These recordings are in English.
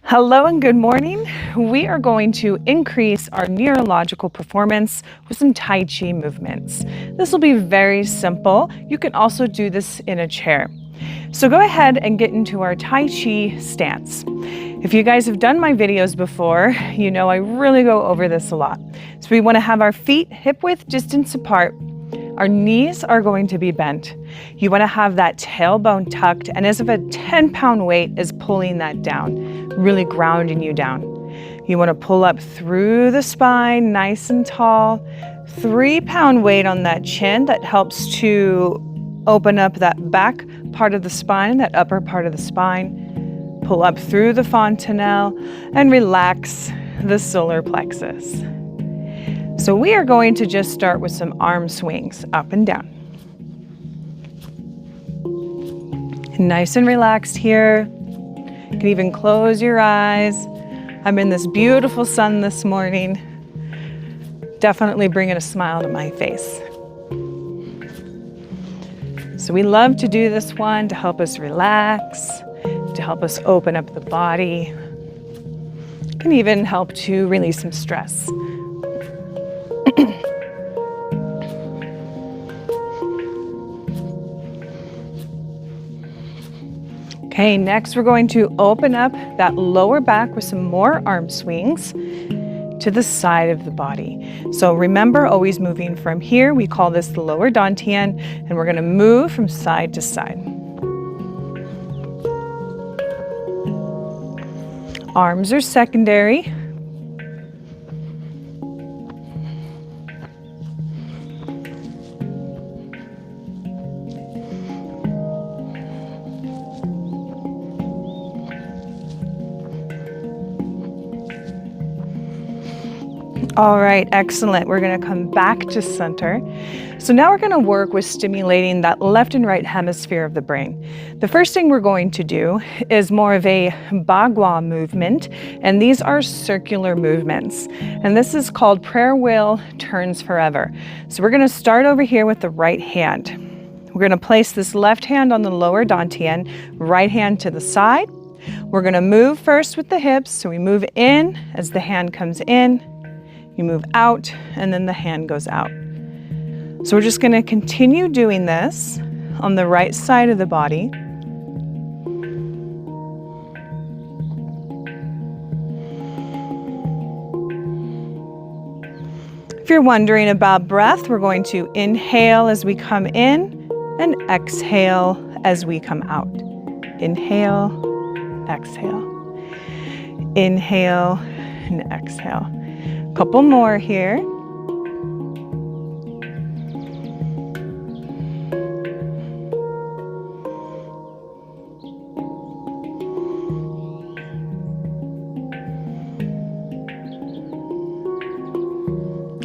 Hello and good morning. We are going to increase our neurological performance with some Tai Chi movements. This will be very simple. You can also do this in a chair. So go ahead and get into our Tai Chi stance. If you guys have done my videos before, you know I really go over this a lot. So we want to have our feet hip-width distance apart. Our knees are going to be bent. You want to have that tailbone tucked, and as if a 10-pound weight is pulling that down, really grounding you down. You want to pull up through the spine, nice and tall. 3-pound weight on that chin that helps to open up that back part of the spine, that upper part of the spine. Pull up through the fontanelle and relax the solar plexus. So we are going to just start with some arm swings up and down. Nice and relaxed here. You can even close your eyes. I'm in this beautiful sun this morning. Definitely bringing a smile to my face. So we love to do this one to help us relax, to help us open up the body. It can even help to release some stress. Okay, next we're going to open up that lower back with some more arm swings to the side of the body. So remember, always moving from here. We call this the lower dantian, and we're going to move from side to side. Arms are secondary. All right, excellent. We're going to come back to center. So now we're going to work with stimulating that left and right hemisphere of the brain. The first thing we're going to do is more of a bagua movement, and these are circular movements. And this is called prayer wheel turns forever. So we're going to start over here with the right hand. We're going to place this left hand on the lower dantian, right hand to the side. We're going to move first with the hips. So we move in as the hand comes in. You move out, and then the hand goes out. So we're just going to continue doing this on the right side of the body. If you're wondering about breath, we're going to inhale as we come in and exhale as we come out. Inhale, exhale. Inhale and exhale. Couple more here.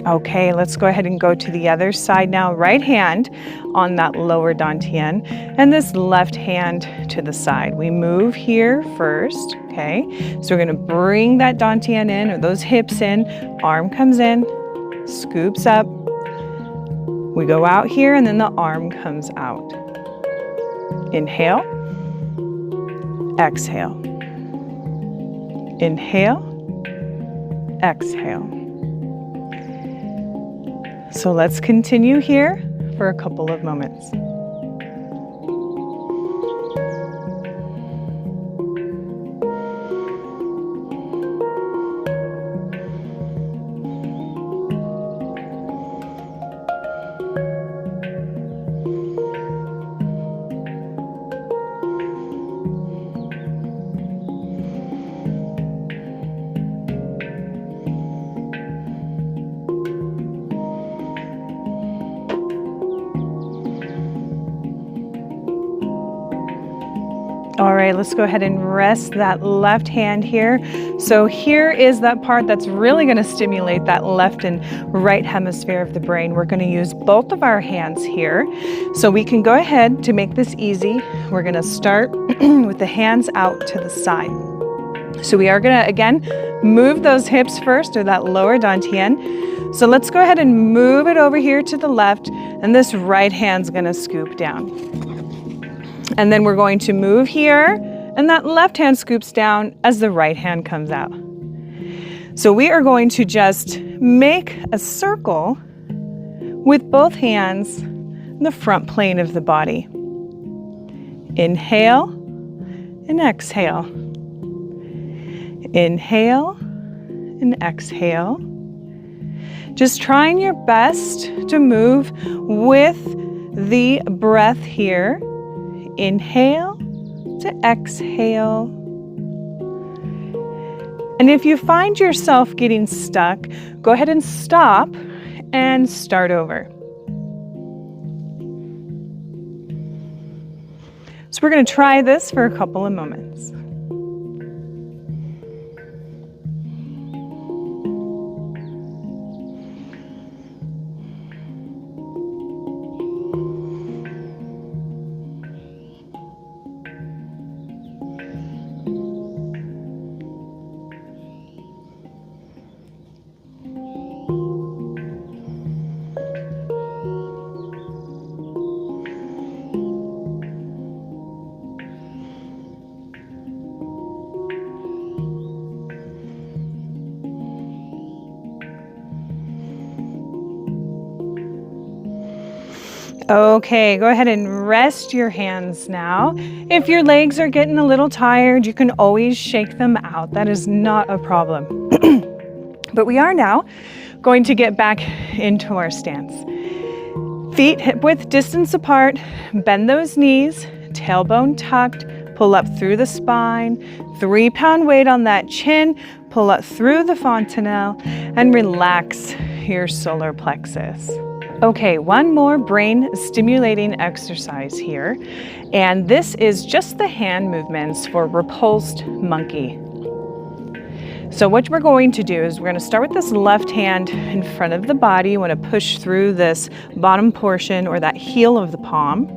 Okay, let's go ahead and go to the other side now. Right hand on that lower dantian, and this left hand to the side. We move here first, okay? So we're gonna bring that dantian in, or those hips in, arm comes in, scoops up. We go out here, and then the arm comes out. Inhale, exhale. Inhale, exhale. So let's continue here for a couple of moments. All right, let's go ahead and rest that left hand here. So here is that part that's really going to stimulate that left and right hemisphere of the brain. We're going to use both of our hands here. So we can go ahead to make this easy. We're going to start with the hands out to the side. So we are going to, again, move those hips first, or that lower dantian. So let's go ahead and move it over here to the left, and this right hand's going to scoop down. And then we're going to move here and that left hand scoops down as the right hand comes out. So we are going to just make a circle with both hands in the front plane of the body. Inhale and exhale. Inhale and exhale. Just trying your best to move with the breath here. Inhale to exhale. And if you find yourself getting stuck, go ahead and stop and start over. So we're going to try this for a couple of moments. Okay, go ahead and rest your hands now. If your legs are getting a little tired, you can always shake them out. That is not a problem. But we are now going to get back into our stance. Feet hip-width distance apart, bend those knees, tailbone tucked, pull up through the spine, 3-pound weight on that chin, pull up through the fontanelle, and relax your solar plexus. Okay, one more brain stimulating exercise here, and this is just the hand movements for repulsed monkey. So what we're going to do is we're going to start with this left hand in front of the body. You want to push through this bottom portion or that heel of the palm.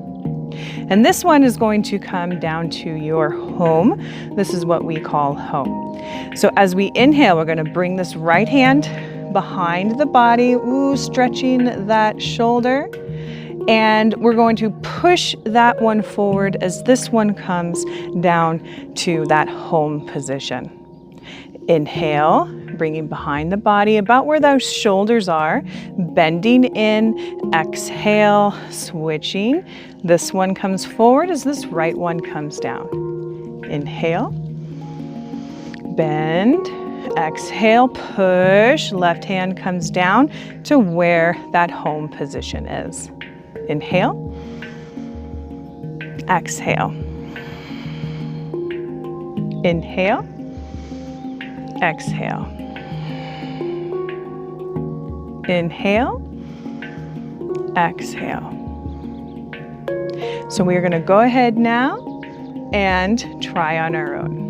And this one is going to come down to your home. This is what we call home. So as we inhale, we're going to bring this right hand behind the body, stretching that shoulder. And we're going to push that one forward as this one comes down to that home position. Inhale, bringing behind the body about where those shoulders are, bending in, exhale, switching. This one comes forward as this right one comes down. Inhale, bend, exhale, push, left hand comes down to where that home position is. Inhale, exhale. Inhale, exhale. Inhale, exhale. So we are going to go ahead now and try on our own.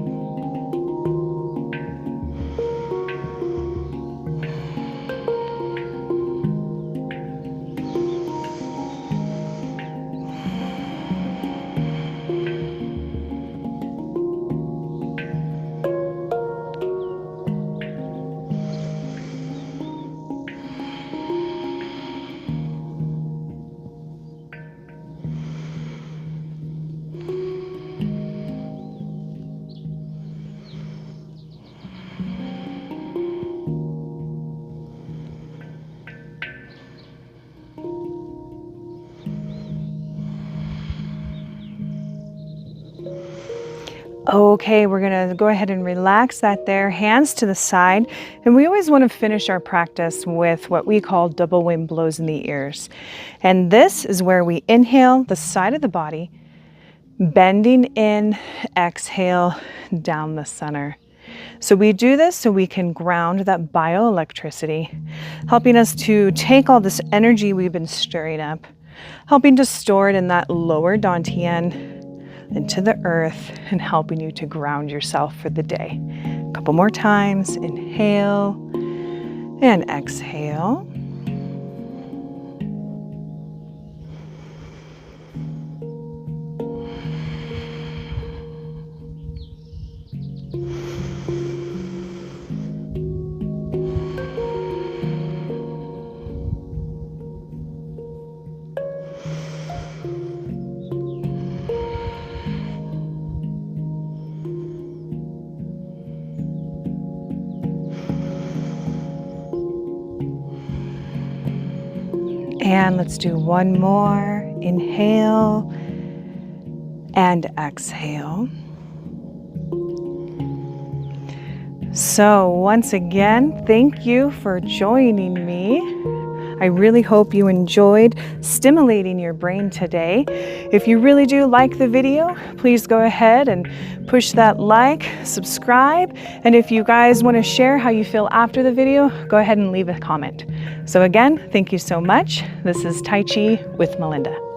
Okay, we're gonna go ahead and relax that there, hands to the side. And we always wanna finish our practice with what we call double wind blows in the ears. And this is where we inhale the side of the body, bending in, exhale down the center. So we do this so we can ground that bioelectricity, helping us to take all this energy we've been stirring up, helping to store it in that lower dantian, into the earth, and helping you to ground yourself for the day. A couple more times. Inhale and exhale. And let's do one more. Inhale and exhale. So once again, thank you for joining me. I really hope you enjoyed stimulating your brain today. If you really do like the video, please go ahead and push that like, subscribe, and if you guys want to share how you feel after the video, go ahead and leave a comment. So again, thank you so much. This is Tai Chi with Melinda.